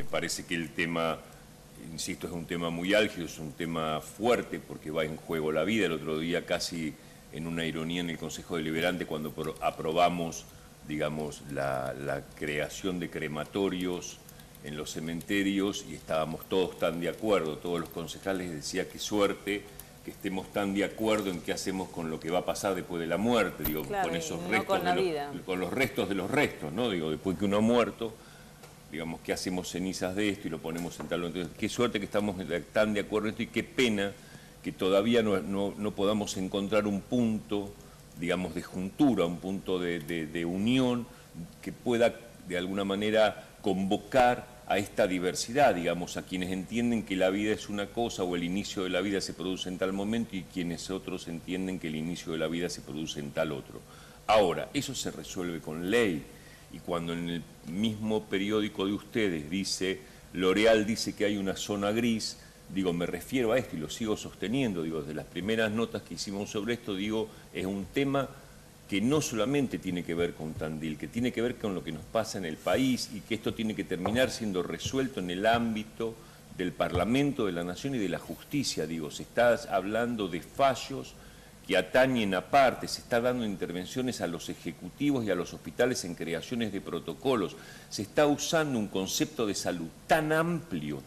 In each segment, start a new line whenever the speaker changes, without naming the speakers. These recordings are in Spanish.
me parece que el tema, insisto, es un tema muy álgido, es un tema fuerte porque va en juego la vida. El otro día, casi en una ironía en el Consejo Deliberante, cuando aprobamos, digamos, la creación de crematorios en los cementerios, y estábamos todos tan de acuerdo, todos los concejales decían qué suerte que estemos tan de acuerdo en qué hacemos con lo que va a pasar después de la muerte, digo,
claro,
con esos
no
restos,
con la vida.
con los restos de los restos, ¿no? Digo, después que uno ha muerto, digamos, ¿qué hacemos cenizas de esto y lo ponemos en tal? Entonces, qué suerte que estamos tan de acuerdo en esto y qué pena que todavía no podamos encontrar un punto, digamos, de juntura, un punto de unión que pueda, de alguna manera, convocar a esta diversidad, digamos, a quienes entienden que la vida es una cosa o el inicio de la vida se produce en tal momento y quienes otros entienden que el inicio de la vida se produce en tal otro. Ahora, eso se resuelve con ley, y cuando en el mismo periódico de ustedes dice, L'Oreal dice que hay una zona gris, digo, me refiero a esto y lo sigo sosteniendo, digo, desde las primeras notas que hicimos sobre esto, digo, es un tema que no solamente tiene que ver con Tandil, que tiene que ver con lo que nos pasa en el país y que esto tiene que terminar siendo resuelto en el ámbito del Parlamento, de la Nación y de la justicia. Digo, se está hablando de fallos que atañen aparte, se está dando intervenciones a los ejecutivos y a los hospitales en creaciones de protocolos. Se está usando un concepto de salud tan amplio,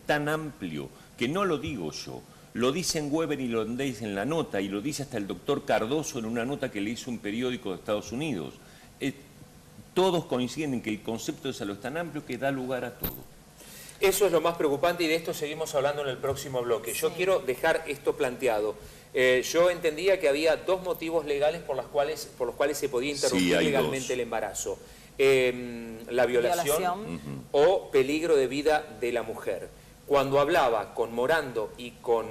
que no lo digo yo. Lo dicen Weber y Londeis en la nota, y lo dice hasta el doctor Cardoso en una nota que le hizo un periódico de Estados Unidos. Todos coinciden en que el concepto de salud es tan amplio que da lugar a todo.
Eso es lo más preocupante y de esto seguimos hablando en el próximo bloque. Sí. Yo quiero dejar esto planteado. Yo entendía que había dos motivos legales por los cuales se podía interrumpir legalmente el embarazo. La violación. O peligro de vida de la mujer. Cuando hablaba con Morando y con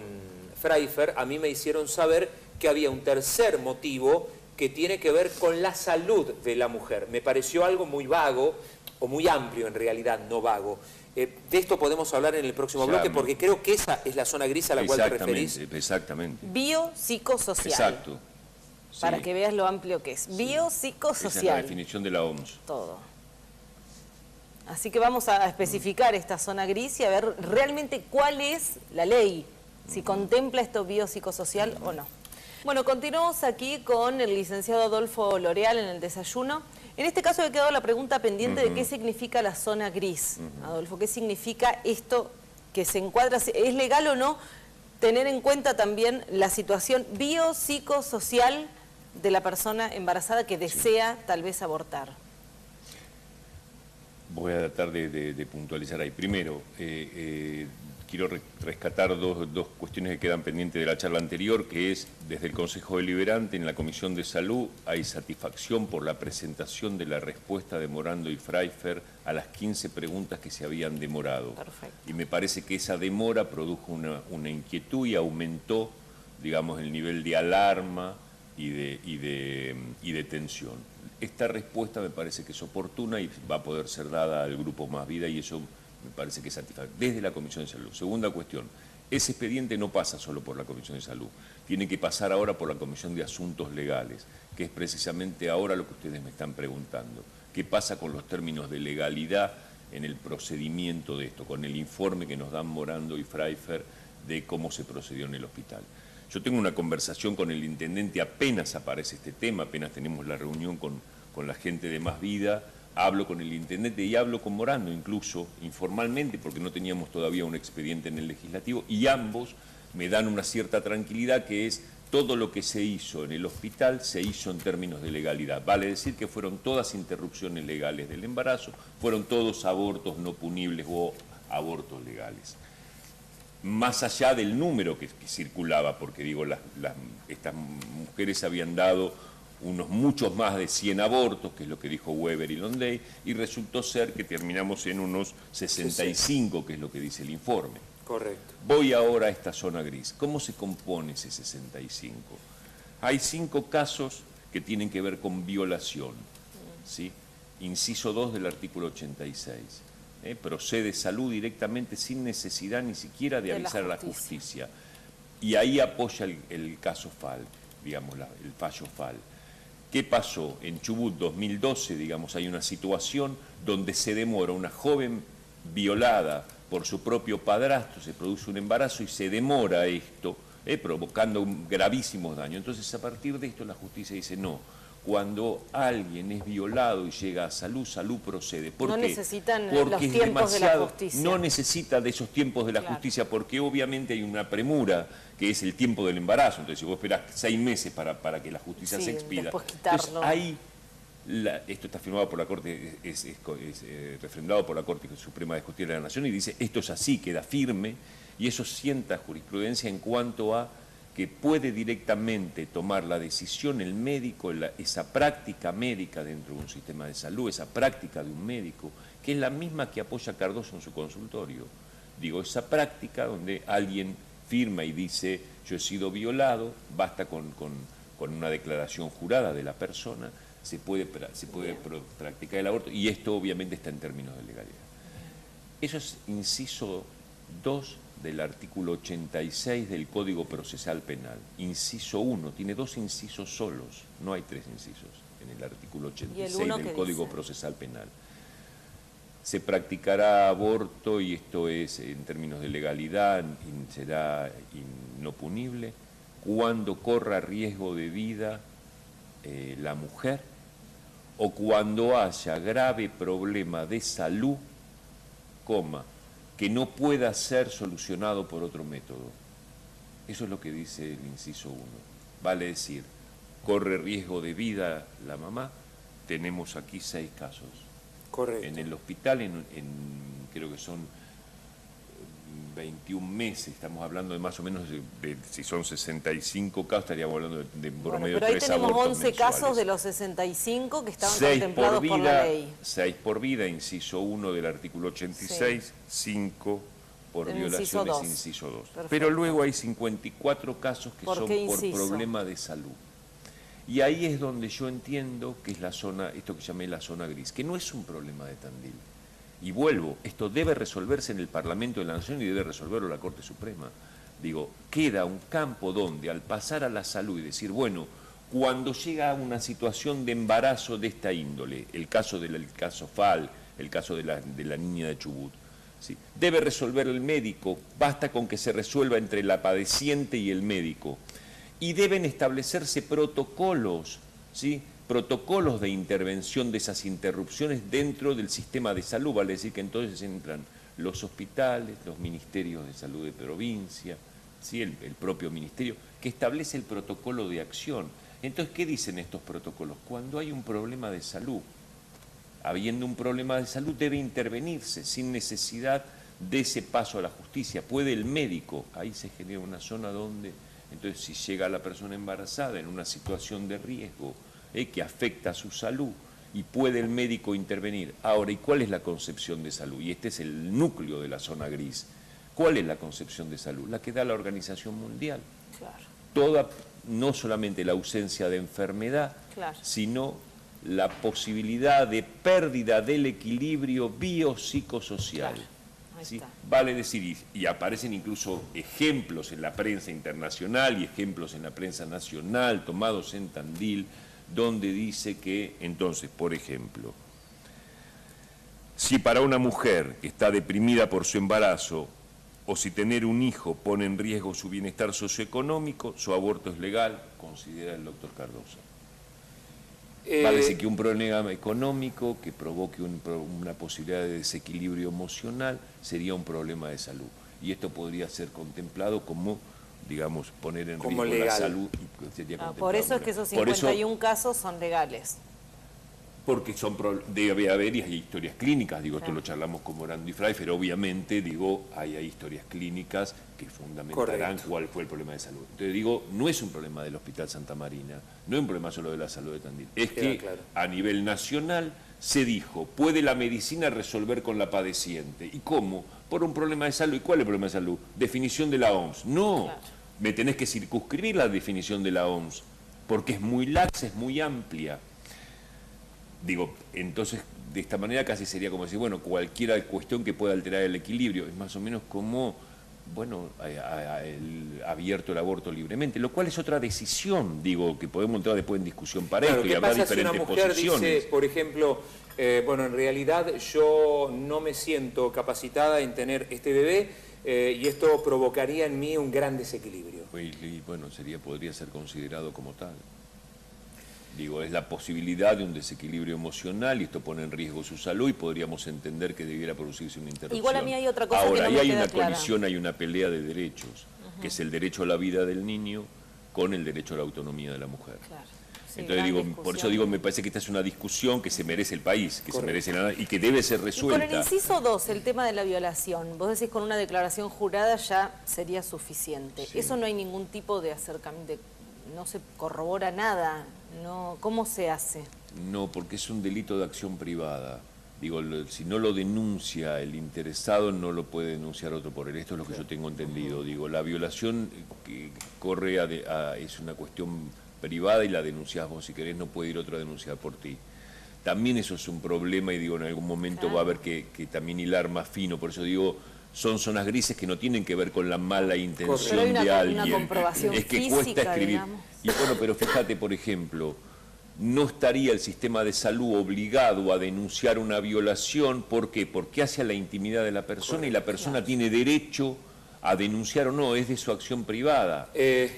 Pfeiffer, a mí me hicieron saber que había un tercer motivo que tiene que ver con la salud de la mujer. Me pareció algo muy vago, o muy amplio en realidad, no vago. De esto podemos hablar en el próximo bloque, porque creo que esa es la zona gris a la cual te referís.
Exactamente.
Biopsicosocial.
Exacto. Sí.
Para que veas lo amplio que es. Sí. Biopsicosocial.
Esa es la definición de la OMS.
Todo. Así que vamos a especificar esta zona gris y a ver realmente cuál es la ley, si contempla esto biopsicosocial o no. Bueno, continuamos aquí con el licenciado Adolfo L'Oreal en el desayuno. En este caso he quedado la pregunta pendiente de qué significa la zona gris. Adolfo, ¿qué significa esto que se encuadra? ¿Es legal o no tener en cuenta también la situación biopsicosocial de la persona embarazada que desea tal vez abortar?
Voy a tratar de puntualizar ahí. Primero, quiero rescatar dos cuestiones que quedan pendientes de la charla anterior, que es, desde el Consejo Deliberante, en la Comisión de Salud, hay satisfacción por la presentación de la respuesta de Morando y Pfeiffer a las 15 preguntas que se habían demorado.
Perfecto.
Y me parece que esa demora produjo una inquietud y aumentó, digamos, el nivel de alarma y de tensión. Esta respuesta me parece que es oportuna y va a poder ser dada al Grupo Más Vida, y eso me parece que es satisfactorio desde la Comisión de Salud. Segunda cuestión, ese expediente no pasa solo por la Comisión de Salud, tiene que pasar ahora por la Comisión de Asuntos Legales, que es precisamente ahora lo que ustedes me están preguntando. ¿Qué pasa con los términos de legalidad en el procedimiento de esto, con el informe que nos dan Morando y Pfeiffer de cómo se procedió en el hospital? Yo tengo una conversación con el intendente apenas aparece este tema, apenas tenemos la reunión con la gente de Más Vida, hablo con el intendente y hablo con Morando, incluso informalmente, porque no teníamos todavía un expediente en el legislativo, y ambos me dan una cierta tranquilidad, que es todo lo que se hizo en el hospital se hizo en términos de legalidad. Vale decir que fueron todas interrupciones legales del embarazo, fueron todos abortos no punibles o abortos legales. Más allá del número que circulaba, porque digo, estas mujeres habían dado muchos más de 100 abortos, que es lo que dijo Weber y Londeis, y resultó ser que terminamos en unos 65, que es lo que dice el informe.
Correcto.
Voy ahora a esta zona gris. ¿Cómo se compone ese 65? Hay 5 casos que tienen que ver con violación, ¿sí? Inciso 2 del artículo 86. Procede salud directamente sin necesidad ni siquiera de avisar a la justicia. Y ahí apoya el caso FAL, digamos, el fallo FAL. ¿Qué pasó? En Chubut 2012, digamos, hay una situación donde se demora una joven violada por su propio padrastro, se produce un embarazo y se demora esto, provocando gravísimos daños. Entonces, a partir de esto, la justicia dice no. Cuando alguien es violado y llega a salud, salud procede. ¿Por qué?
No necesitan
porque
los tiempos de la justicia.
No necesita de esos tiempos de la justicia, porque obviamente hay una premura, que es el tiempo del embarazo. Entonces, si vos esperás 6 meses para que la justicia se expida.
Después quitarlo.
Entonces, ahí, esto está firmado por la Corte, es refrendado por la Corte Suprema de Justicia de la Nación, y dice, esto es así, queda firme, y eso sienta jurisprudencia en cuanto a que puede directamente tomar la decisión el médico, esa práctica médica dentro de un sistema de salud, esa práctica de un médico, que es la misma que apoya Cardoso en su consultorio. Digo, esa práctica donde alguien firma y dice, yo he sido violado, basta con una declaración jurada de la persona, se puede practicar el aborto, y esto obviamente está en términos de legalidad. Eso es inciso 2 del artículo 86 del Código Procesal Penal. Inciso 1, tiene 2 incisos solos, no hay 3 incisos en el artículo 86 del Código Procesal Penal. Se practicará aborto, y esto es en términos de legalidad, será no punible, cuando corra riesgo de vida la mujer o cuando haya grave problema de salud, que no pueda ser solucionado por otro método. Eso es lo que dice el inciso 1. Vale decir, corre riesgo de vida la mamá, tenemos aquí 6 casos.
Correcto.
En el hospital, creo que son 21 meses, estamos hablando de más o menos, si son 65 casos, estaríamos hablando de promedio de 3 abortos mensuales.
Pero ahí tenemos 11 casos de los 65 que estaban contemplados por la ley.
6 por vida, inciso 1 del artículo 86, 5 por violaciones, inciso 2.
Perfecto.
Pero luego hay 54 casos que son por problema de salud. Y ahí es donde yo entiendo que es la zona, esto que llamé la zona gris, que no es un problema de Tandil. Y vuelvo, esto debe resolverse en el Parlamento de la Nación y debe resolverlo la Corte Suprema. Digo, queda un campo donde al pasar a la salud y decir, bueno, cuando llega a una situación de embarazo de esta índole, el caso FAL, el caso de la niña de Chubut, ¿sí? Debe resolver el médico, basta con que se resuelva entre la padeciente y el médico. Y deben establecerse protocolos, ¿sí? Protocolos de intervención de esas interrupciones dentro del sistema de salud, vale decir que entonces entran los hospitales, los ministerios de salud de provincia, ¿sí? el propio ministerio, que establece el protocolo de acción. Entonces, ¿qué dicen estos protocolos? Cuando hay un problema de salud, habiendo un problema de salud, debe intervenirse sin necesidad de ese paso a la justicia. Puede el médico, ahí se genera una zona donde, entonces, si llega la persona embarazada en una situación de riesgo, que afecta a su salud, y puede el médico intervenir. Ahora, ¿y cuál es la concepción de salud? Y este es el núcleo de la zona gris. ¿Cuál es la concepción de salud? La que da la Organización Mundial.
Claro.
Toda, no solamente la ausencia de enfermedad,
claro,
sino la posibilidad de pérdida del equilibrio biopsicosocial.
Claro.
¿Sí? Vale decir, y aparecen incluso ejemplos en la prensa internacional y ejemplos en la prensa nacional, tomados en Tandil, donde dice que, entonces, por ejemplo, si para una mujer que está deprimida por su embarazo o si tener un hijo pone en riesgo su bienestar socioeconómico, su aborto es legal, considera el doctor Cardoso. Vale decir que un problema económico que provoque una posibilidad de desequilibrio emocional sería un problema de salud. Y esto podría ser contemplado como, digamos, poner en riesgo la salud.
Por eso es que esos 51 casos son legales.
Porque debe haber historias clínicas, digo, claro. Esto lo charlamos con Morando y Frey, pero obviamente, digo, hay historias clínicas que fundamentarán cuál fue el problema de salud. Entonces digo, no es un problema del Hospital Santa Marina, no es un problema solo de la salud de Tandil, es que a nivel nacional se dijo, ¿puede la medicina resolver con la padeciente? ¿Y cómo? Por un problema de salud. ¿Y cuál es el problema de salud? Definición de la OMS. No, claro. Me tenés que circunscribir la definición de la OMS, porque es muy laxa, es muy amplia. Digo, entonces, de esta manera casi sería como decir, bueno, cualquier cuestión que pueda alterar el equilibrio, es más o menos como, bueno, abierto el aborto libremente, lo cual es otra decisión, digo, que podemos entrar después en discusión para esto y habrá diferentes posiciones.
Dice, por ejemplo, bueno, en realidad yo no me siento capacitada en tener este bebé y esto provocaría en mí un gran desequilibrio.
Y bueno, podría ser considerado como tal. Digo, es la posibilidad de un desequilibrio emocional y esto pone en riesgo su salud y podríamos entender que debiera producirse una interrupción.
Igual a mí hay otra cosa que no me
ahí hay una
clara.
colisión, hay una pelea de derechos, que es el derecho a la vida del niño con el derecho a la autonomía de la mujer.
Claro. Sí,
entonces digo, por eso digo, me parece que esta es una discusión que se merece el país, que se merece y que debe ser resuelta.
Y con el inciso 2, el tema de la violación, vos decís con una declaración jurada ya sería suficiente.
Sí.
Eso no hay ningún tipo de acercamiento, no se corrobora nada, no, ¿cómo se hace?
No, porque es un delito de acción privada. Digo, si no lo denuncia el interesado, no lo puede denunciar otro por él. Esto es lo que yo tengo entendido. Digo, la violación que corre es una cuestión privada y la denunciás vos, si querés, no puede ir otro a denunciar por ti. También eso es un problema y digo, en algún momento va a haber que también hilar más fino, por eso digo, son zonas grises que no tienen que ver con la mala intención de alguien.
Una comprobación
es que
física,
cuesta escribir.
Digamos.
Y bueno, pero fíjate, por ejemplo, no estaría el sistema de salud obligado a denunciar una violación, ¿por qué? Porque hace a la intimidad de la persona y la persona tiene derecho a denunciar o no, es de su acción privada.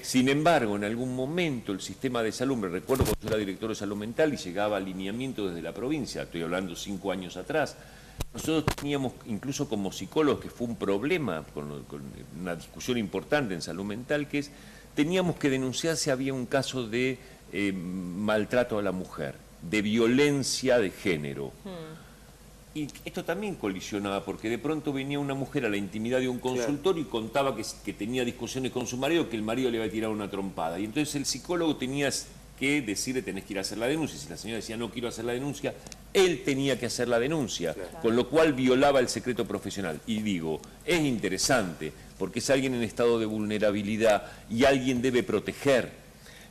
Sin embargo, en algún momento el sistema de salud, me recuerdo cuando yo era director de salud mental y llegaba alineamiento desde la provincia, estoy hablando 5 años atrás, nosotros teníamos, incluso como psicólogos, que fue un problema, con una discusión importante en salud mental, que es, teníamos que denunciar si había un caso de maltrato a la mujer, de violencia de género. Y esto también colisionaba, porque de pronto venía una mujer a la intimidad de un consultorio y contaba que tenía discusiones con su marido, que el marido le había tirado una trompada. Y entonces el psicólogo tenía que decirle, tenés que ir a hacer la denuncia. Si la señora decía, no quiero hacer la denuncia, él tenía que hacer la denuncia, con lo cual violaba el secreto profesional. Y digo, es interesante, porque es alguien en estado de vulnerabilidad y alguien debe proteger.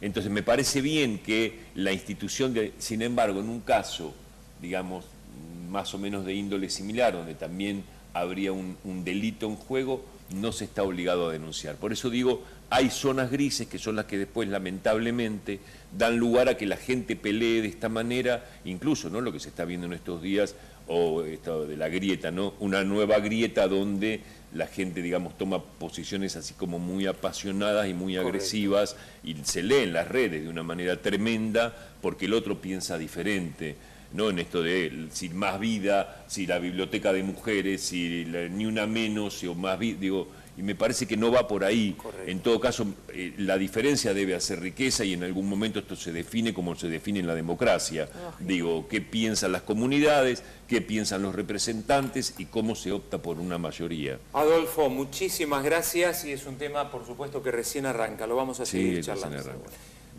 Entonces me parece bien que la institución, sin embargo, en un caso, digamos, más o menos de índole similar, donde también habría un delito en juego, no se está obligado a denunciar. Por eso digo, hay zonas grises que son las que después, lamentablemente, dan lugar a que la gente pelee de esta manera, incluso, ¿no?, lo que se está viendo en estos días, o esto de la grieta, ¿no?, una nueva grieta donde la gente, digamos, toma posiciones así como muy apasionadas y muy agresivas, y se lee en las redes de una manera tremenda porque el otro piensa diferente, ¿no? En esto de si más vida, si la biblioteca de mujeres, si ni una menos o más vida, digo, y me parece que no va por ahí. Correcto. En todo caso, la diferencia debe hacer riqueza y en algún momento esto se define como se define en la democracia. Digo, qué piensan las comunidades, qué piensan los representantes y cómo se opta por una mayoría.
Adolfo, muchísimas gracias y es un tema, por supuesto, que recién arranca. Lo vamos a seguir charlando.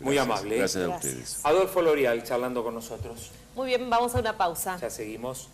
Muy amable.
Gracias a ustedes.
Adolfo L'Oreal charlando con nosotros.
Muy bien, vamos a una pausa.
Ya seguimos.